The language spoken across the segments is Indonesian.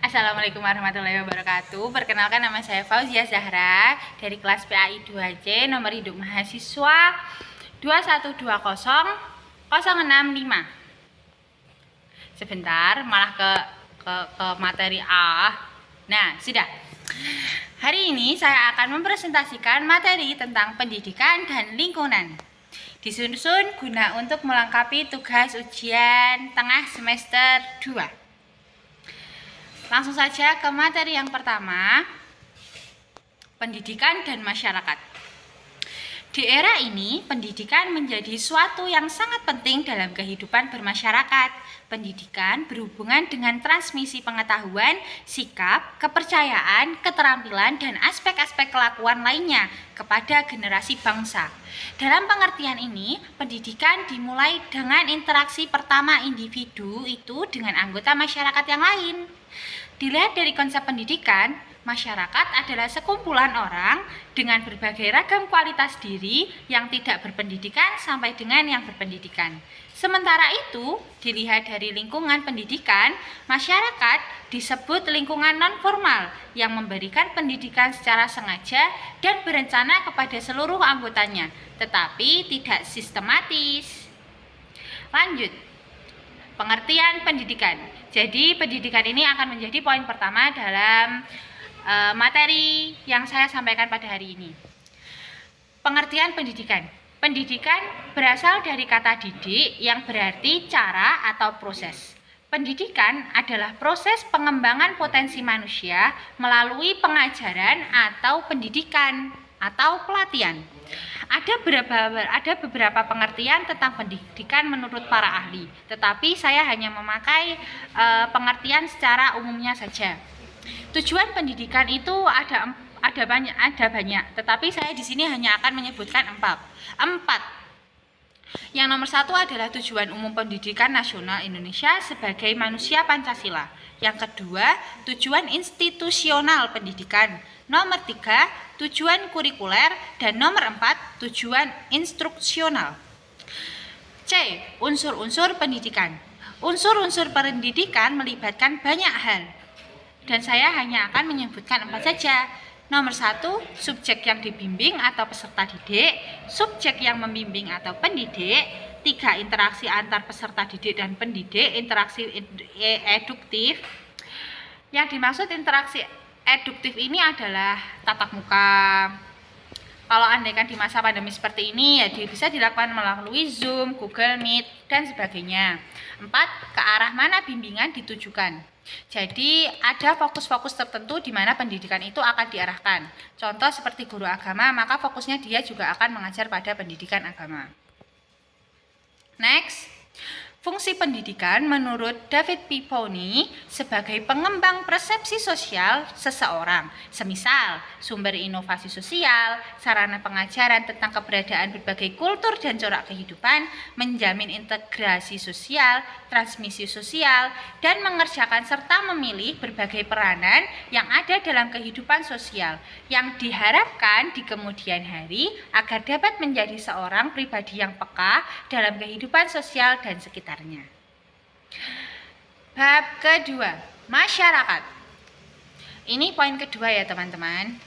Assalamualaikum warahmatullahi wabarakatuh. Perkenalkan, nama saya Fauzia Zahra dari kelas PAI 2C, nomor induk mahasiswa 2120065. Sebentar, malah ke materi A. Nah, sudah. Hari ini saya akan mempresentasikan materi tentang pendidikan dan lingkungan. Disusun guna untuk melengkapi tugas ujian tengah semester 2. Langsung saja ke materi yang pertama, pendidikan dan masyarakat. Di era ini, pendidikan menjadi suatu yang sangat penting dalam kehidupan bermasyarakat. Pendidikan berhubungan dengan transmisi pengetahuan, sikap, kepercayaan, keterampilan, dan aspek-aspek kelakuan lainnya kepada generasi bangsa. Dalam pengertian ini, pendidikan dimulai dengan interaksi pertama individu itu dengan anggota masyarakat yang lain. Dilihat dari konsep pendidikan, masyarakat adalah sekumpulan orang dengan berbagai ragam kualitas diri yang tidak berpendidikan sampai dengan yang berpendidikan. Sementara itu, dilihat dari lingkungan pendidikan, masyarakat disebut lingkungan non-formal yang memberikan pendidikan secara sengaja dan berencana kepada seluruh anggotanya, tetapi tidak sistematis. Lanjut, pengertian pendidikan. Jadi pendidikan ini akan menjadi poin pertama dalam materi yang saya sampaikan pada hari ini. Pengertian pendidikan. Pendidikan berasal dari kata didik yang berarti cara atau proses. Pendidikan adalah proses pengembangan potensi manusia melalui pengajaran atau pendidikan atau pelatihan. Ada beberapa pengertian tentang pendidikan menurut para ahli, tetapi saya hanya memakai pengertian secara umumnya saja. Tujuan pendidikan itu ada banyak, tetapi saya di sini hanya akan menyebutkan empat. Yang nomor satu adalah tujuan umum pendidikan nasional Indonesia sebagai manusia Pancasila. Yang kedua, tujuan institusional pendidikan. Nomor tiga, tujuan kurikuler. Dan nomor empat, tujuan instruksional. C. Unsur-unsur pendidikan. Unsur-unsur pendidikan melibatkan banyak hal, dan saya hanya akan menyebutkan empat saja. Nomor satu, subjek yang dibimbing atau peserta didik, subjek yang membimbing atau pendidik. Tiga, interaksi antar peserta didik dan pendidik, interaksi eduktif. Yang dimaksud interaksi eduktif ini adalah tatap muka. Kalau andaikan di masa pandemi seperti ini, ya bisa dilakukan melalui Zoom, Google Meet, dan sebagainya. 4. Ke arah mana bimbingan ditujukan. Jadi ada fokus-fokus tertentu di mana pendidikan itu akan diarahkan. Contoh seperti guru agama, maka fokusnya dia juga akan mengajar pada pendidikan agama. Next. Fungsi pendidikan menurut David P. Pony sebagai pengembang persepsi sosial seseorang, semisal sumber inovasi sosial, sarana pengajaran tentang keberadaan berbagai kultur dan corak kehidupan, menjamin integrasi sosial, transmisi sosial, dan mengerjakan serta memilih berbagai peranan yang ada dalam kehidupan sosial, yang diharapkan di kemudian hari agar dapat menjadi seorang pribadi yang peka dalam kehidupan sosial dan sekitar. Bab kedua, masyarakat. Ini poin kedua ya teman-teman.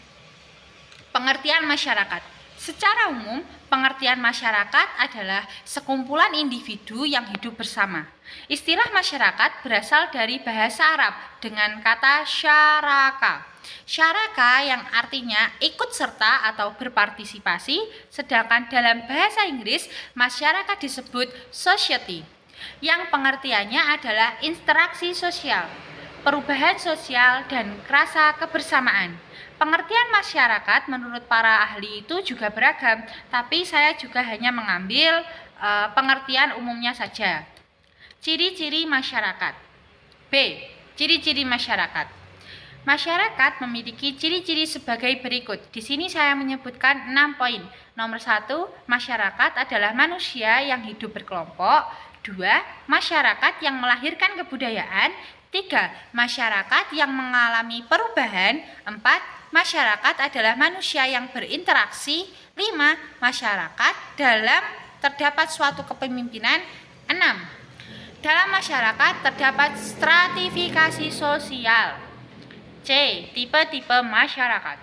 Pengertian masyarakat. Secara umum, pengertian masyarakat adalah sekumpulan individu yang hidup bersama. Istilah masyarakat berasal dari bahasa Arab dengan kata syaraka. Syaraka yang artinya ikut serta atau berpartisipasi, sedangkan dalam bahasa Inggris masyarakat disebut society, yang pengertiannya adalah interaksi sosial, perubahan sosial, dan rasa kebersamaan. Pengertian masyarakat menurut para ahli itu juga beragam, tapi saya juga hanya mengambil pengertian umumnya saja. Ciri-ciri masyarakat. B. Ciri-ciri masyarakat. Masyarakat memiliki ciri-ciri sebagai berikut. Di sini saya menyebutkan 6 poin. Nomor 1, masyarakat adalah manusia yang hidup berkelompok. 2. Masyarakat yang melahirkan kebudayaan. 3. Masyarakat yang mengalami perubahan. 4. Masyarakat adalah manusia yang berinteraksi. 5. Masyarakat dalam terdapat suatu kepemimpinan. 6. Dalam masyarakat terdapat stratifikasi sosial. C. Tipe-tipe masyarakat.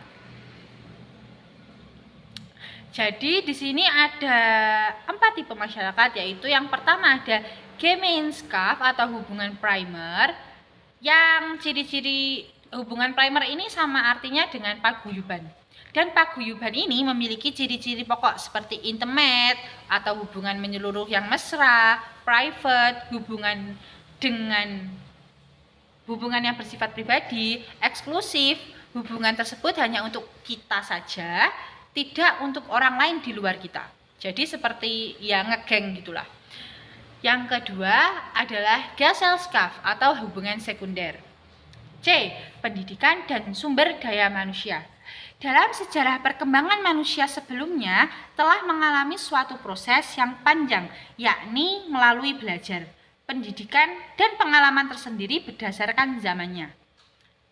Jadi di sini ada 4 tipe masyarakat, yaitu yang pertama ada Gemeinschaft atau hubungan primer, yang ciri-ciri hubungan primer ini sama artinya dengan paguyuban. Dan paguyuban ini memiliki ciri-ciri pokok seperti intimate atau hubungan menyeluruh yang mesra, private, hubungan yang bersifat pribadi, eksklusif, hubungan tersebut hanya untuk kita saja, tidak untuk orang lain di luar kita. Jadi seperti ya ngegeng gitulah. Yang kedua adalah Gesellschaft atau hubungan sekunder. C. Pendidikan dan sumber daya manusia. Dalam sejarah perkembangan manusia sebelumnya telah mengalami suatu proses yang panjang, yakni melalui belajar, pendidikan, dan pengalaman tersendiri berdasarkan zamannya.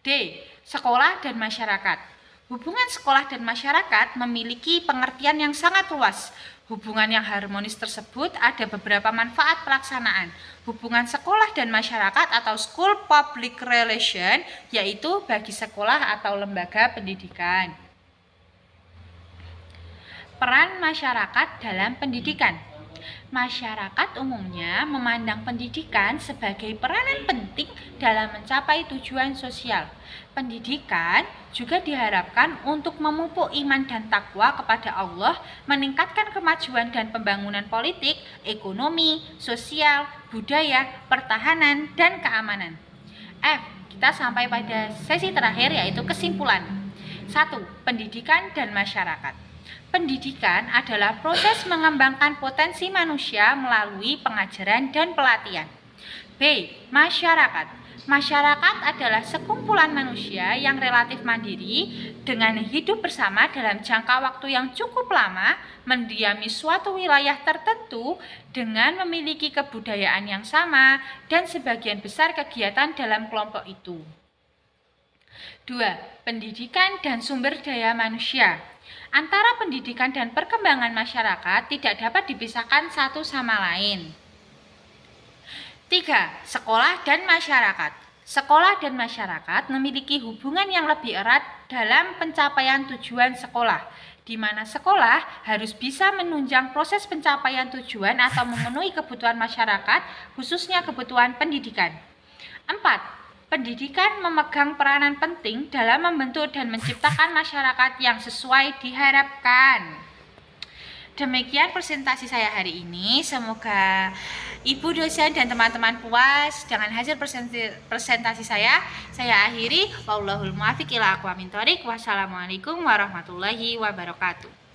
D. Sekolah dan masyarakat. Hubungan sekolah dan masyarakat memiliki pengertian yang sangat luas. Hubungan yang harmonis tersebut ada beberapa manfaat pelaksanaan. Hubungan sekolah dan masyarakat atau school public relation, yaitu bagi sekolah atau lembaga pendidikan. Peran masyarakat dalam pendidikan. Masyarakat umumnya memandang pendidikan sebagai peranan penting dalam mencapai tujuan sosial. Pendidikan juga diharapkan untuk memupuk iman dan takwa kepada Allah, meningkatkan kemajuan dan pembangunan politik, ekonomi, sosial, budaya, pertahanan, dan keamanan. F. Kita sampai pada sesi terakhir, yaitu kesimpulan. 1. Pendidikan dan masyarakat. Pendidikan adalah proses mengembangkan potensi manusia melalui pengajaran dan pelatihan. B. Masyarakat. Masyarakat adalah sekumpulan manusia yang relatif mandiri dengan hidup bersama dalam jangka waktu yang cukup lama, mendiami suatu wilayah tertentu dengan memiliki kebudayaan yang sama dan sebagian besar kegiatan dalam kelompok itu. 2. Pendidikan dan sumber daya manusia. Antara pendidikan dan perkembangan masyarakat tidak dapat dipisahkan satu sama lain. 3. Sekolah dan masyarakat. Sekolah dan masyarakat memiliki hubungan yang lebih erat dalam pencapaian tujuan sekolah, di mana sekolah harus bisa menunjang proses pencapaian tujuan atau memenuhi kebutuhan masyarakat, khususnya kebutuhan pendidikan. 4. Pendidikan memegang peranan penting dalam membentuk dan menciptakan masyarakat yang sesuai diharapkan. Demikian presentasi saya hari ini. Semoga Ibu dosen dan teman-teman puas dengan hasil presentasi saya. Saya akhiri. Wallahul muwaffiq ila aqwamit thoriq. Wassalamualaikum warahmatullahi wabarakatuh.